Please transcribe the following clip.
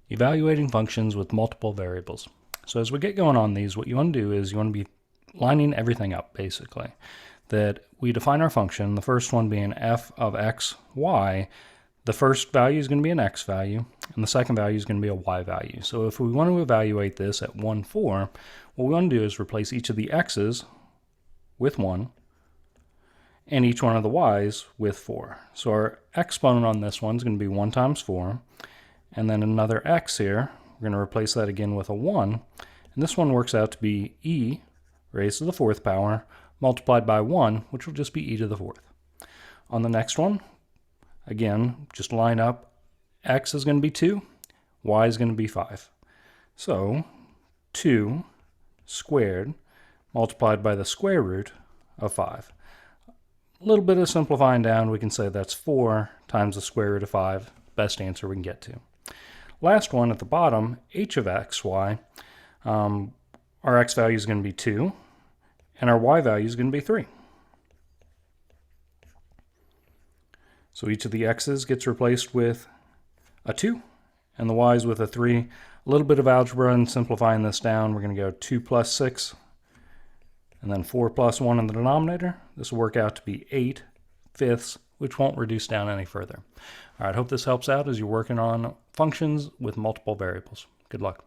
Evaluating functions with multiple variables. So as we get going on these, what you want to do is you want to be lining everything up, basically. That we define our function, the first one being f of x, y. The first value is going to be an x value, and the second value is going to be a y value. So if we want to evaluate this at 1, 4, what we want to do is replace each of the x's with 1, and each one of the y's with 4. So our exponent on this one is going to be 1 times 4, and then another x here, we're going to replace that again with a 1, and this one works out to be e raised to the 4th power multiplied by 1, which will just be e to the 4th. On the next one, again, just line up, x is going to be 2, y is going to be 5. So 2 squared multiplied by the square root of 5. A little bit of simplifying down, we can say that's 4 times the square root of 5, best answer we can get to. Last one at the bottom, h of x, y, our x value is going to be 2, and our y value is going to be 3. So each of the x's gets replaced with a 2, and the y's with a 3. A little bit of algebra and simplifying this down, we're going to go 2 plus 6, and then 4 plus 1 in the denominator. This will work out to be 8 fifths, which won't reduce down any further. All right, hope this helps out as you're working on functions with multiple variables. Good luck.